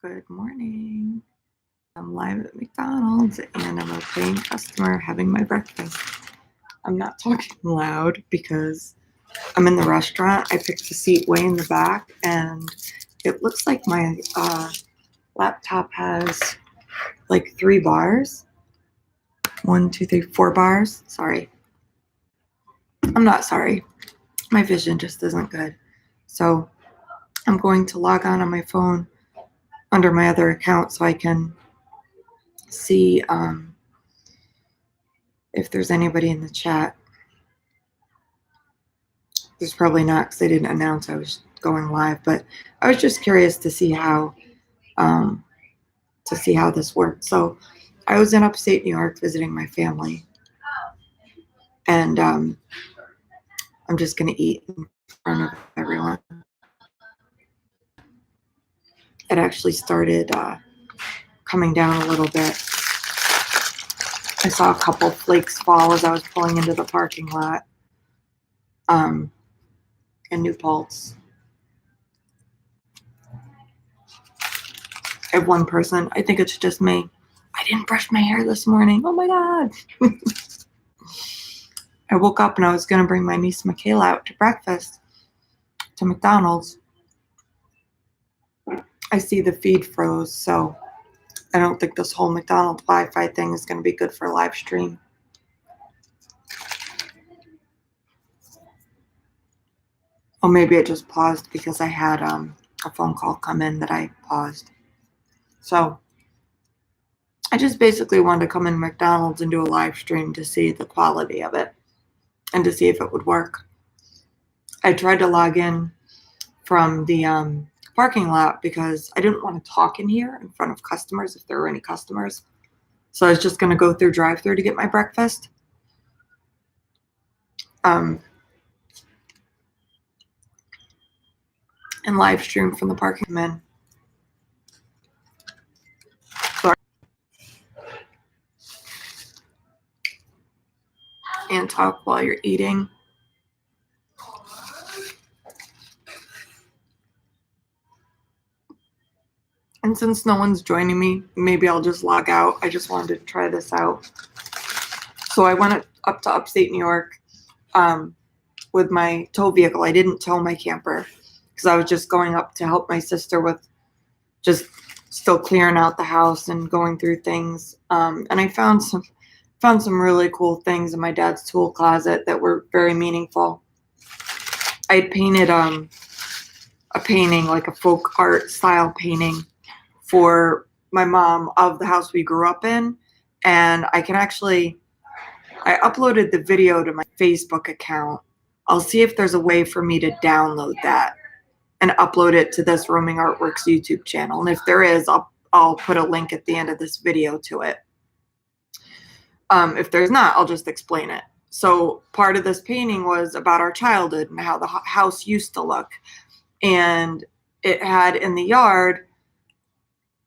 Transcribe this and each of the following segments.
Good morning. I'm live at McDonald's and I'm a paying customer having my breakfast. I'm not talking loud because I'm in the restaurant. I picked a seat way in the back and it looks like my laptop has like 3 bars. 1, 2, 3, 4 bars. Sorry. I'm not sorry. My vision just isn't good. So I'm going to log on my phone under my other account so I can see if there's anybody in the chat. There's probably not because they didn't announce I was going live, but I was just curious to see how this worked. So I was in upstate New York visiting my family, and I'm just gonna eat in front of everyone. It actually started coming down a little bit. I saw a couple flakes fall as I was pulling into the parking lot in New Paltz. I have one person, I think it's just me. I didn't brush my hair this morning. Oh my God. I woke up and I was going to bring my niece Michaela out to breakfast to McDonald's. I see the feed froze, so I don't think this whole McDonald's Wi-Fi thing is going to be good for a live stream. Oh, maybe it just paused because I had a phone call come in that I paused. So I just basically wanted to come in McDonald's and do a live stream to see the quality of it and to see if it would work. I tried to log in from the parking lot because I didn't want to talk in here in front of customers if there were any customers. So I was just going to go through drive-thru to get my breakfast. And live stream from the parking lot. Sorry. And talk while you're eating. And since no one's joining me, maybe I'll just log out. I just wanted to try this out. So I went up to upstate New York with my tow vehicle. I didn't tow my camper because I was just going up to help my sister with just still clearing out the house and going through things. And I found some really cool things in my dad's tool closet that were very meaningful. I had painted a painting, like a folk art style painting for my mom of the house we grew up in. And I uploaded the video to my Facebook account. I'll see if there's a way for me to download that and upload it to this Roaming Artworks YouTube channel. And if there is, I'll put a link at the end of this video to it. If there's not, I'll just explain it. So part of this painting was about our childhood and how the house used to look. And it had in the yard,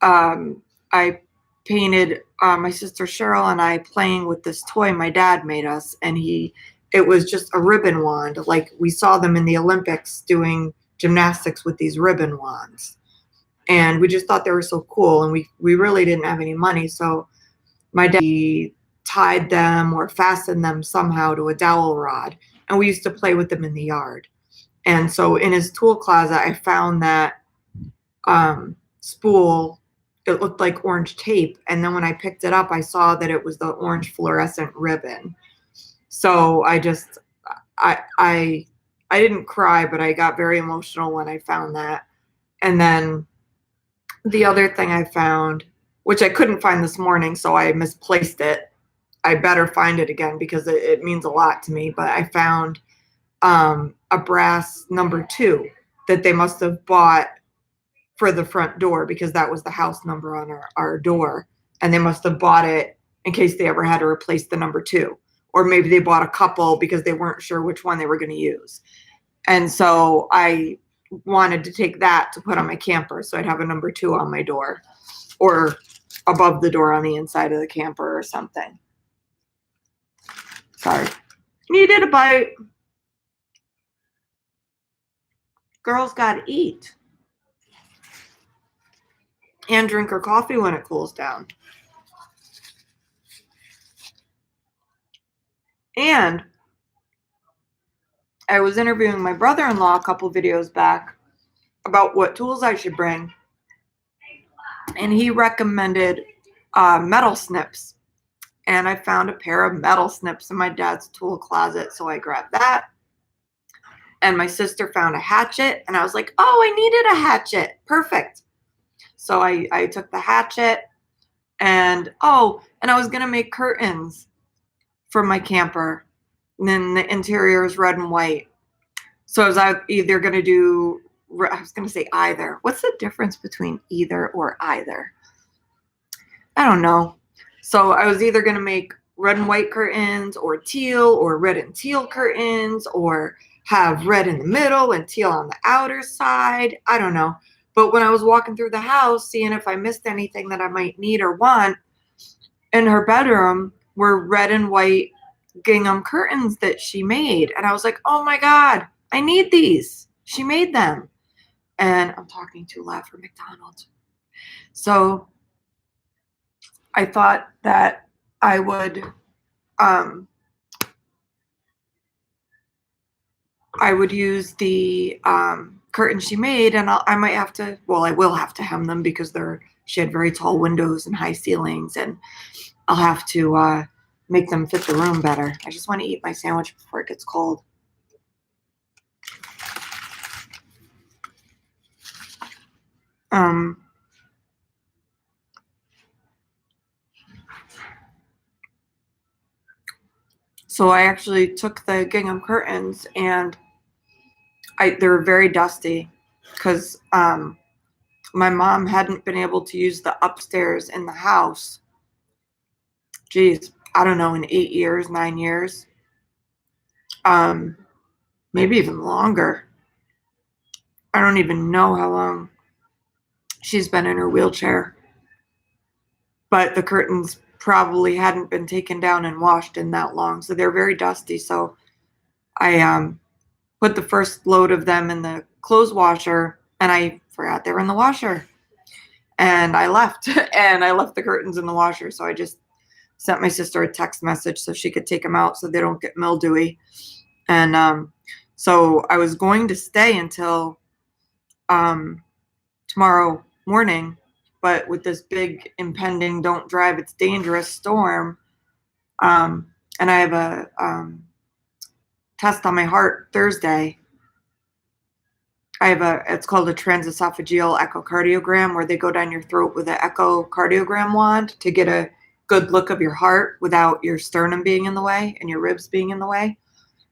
I painted my sister Cheryl and I playing with this toy my dad made us. And it was just a ribbon wand. Like we saw them in the Olympics doing gymnastics with these ribbon wands. And we just thought they were so cool. And we really didn't have any money. So my dad tied them or fastened them somehow to a dowel rod. And we used to play with them in the yard. And so in his tool closet, I found that spool. It looked like orange tape. And then when I picked it up, I saw that it was the orange fluorescent ribbon. So I didn't cry, but I got very emotional when I found that. And then the other thing I found, which I couldn't find this morning, so I misplaced it. I better find it again because it means a lot to me. But I found a brass number 2 that they must have bought for the front door because that was the house number on our door. And they must have bought it in case they ever had to replace the number 2. Or maybe they bought a couple because they weren't sure which one they were going to use. And so I wanted to take that to put on my camper so I'd have a number 2 on my door or above the door on the inside of the camper or something. Sorry. Needed a bite. Girls gotta eat. and drink her coffee when it cools down. And I was interviewing my brother-in-law a couple videos back about what tools I should bring, and he recommended metal snips. And I found a pair of metal snips in my dad's tool closet, so I grabbed that. And my sister found a hatchet, and I was like, oh, I needed a hatchet. Perfect. So I took the hatchet, and I was going to make curtains for my camper. And then the interior is red and white. So I was either going to do, I was going to say either. What's the difference between either or either? I don't know. So I was either going to make red and white curtains or teal, or red and teal curtains, or have red in the middle and teal on the outer side. I don't know. But when I was walking through the house, seeing if I missed anything that I might need or want, in her bedroom were red and white gingham curtains that she made. And I was like, oh my God, I need these. She made them. And I'm talking too loud for McDonald's. So I thought that I would use the curtains she made, and I might have to, well, I will have to hem them because she had very tall windows and high ceilings, and I'll have to make them fit the room better. I just want to eat my sandwich before it gets cold. So I actually took the gingham curtains, and they were very dusty because my mom hadn't been able to use the upstairs in the house. Geez, I don't know, in 8 years, 9 years, maybe even longer. I don't even know how long she's been in her wheelchair. But the curtains probably hadn't been taken down and washed in that long, so they're very dusty. So I put the first load of them in the clothes washer, and I forgot they were in the washer. And I left, and I left the curtains in the washer. So I just sent my sister a text message so she could take them out so they don't get mildewy. And so I was going to stay until tomorrow morning, but with this big impending "don't drive, it's dangerous" storm, and I have a test on my heart Thursday. It's called a transesophageal echocardiogram, where they go down your throat with an echocardiogram wand to get a good look of your heart without your sternum being in the way and your ribs being in the way.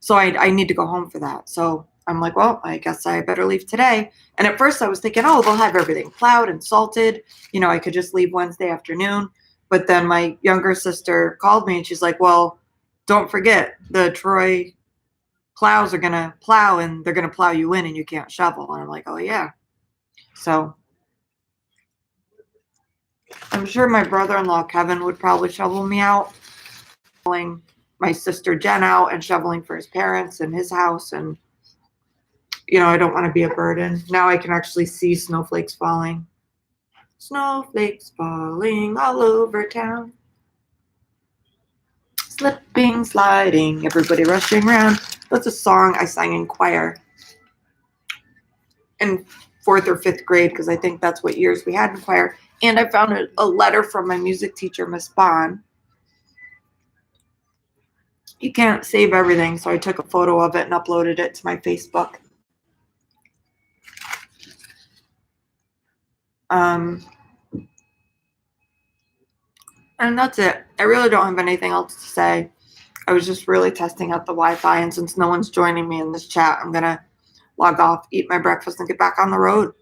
So I need to go home for that. So I'm like, well, I guess I better leave today. And at first I was thinking, oh, they'll have everything plowed and salted. I could just leave Wednesday afternoon. But then my younger sister called me, and she's like, well, don't forget, the Troy plows are going to plow, and they're going to plow you in, and you can't shovel. And I'm like, oh, yeah. So I'm sure my brother-in-law, Kevin, would probably shovel me out, shoveling my sister Jen out, and shoveling for his parents and his house. And I don't want to be a burden. Now I can actually see snowflakes falling. Snowflakes falling all over town. Slipping, sliding, everybody rushing around. That's a song I sang in choir in 4th or 5th grade, because I think that's what years we had in choir. And I found a letter from my music teacher, Miss Bond. You can't save everything, so I took a photo of it and uploaded it to my Facebook. And that's it. I really don't have anything else to say. I was just really testing out the Wi-Fi, and since no one's joining me in this chat, I'm gonna log off, eat my breakfast, and get back on the road.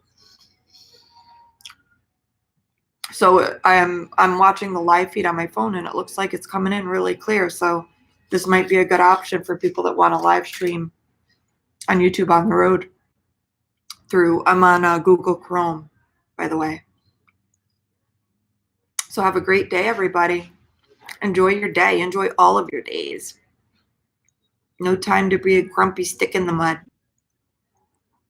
So I'm watching the live feed on my phone, and it looks like it's coming in really clear. So this might be a good option for people that want to live stream on YouTube on the road. I'm on Google Chrome, by the way. So have a great day, everybody. Enjoy your day. Enjoy all of your days. No time to be a grumpy stick in the mud.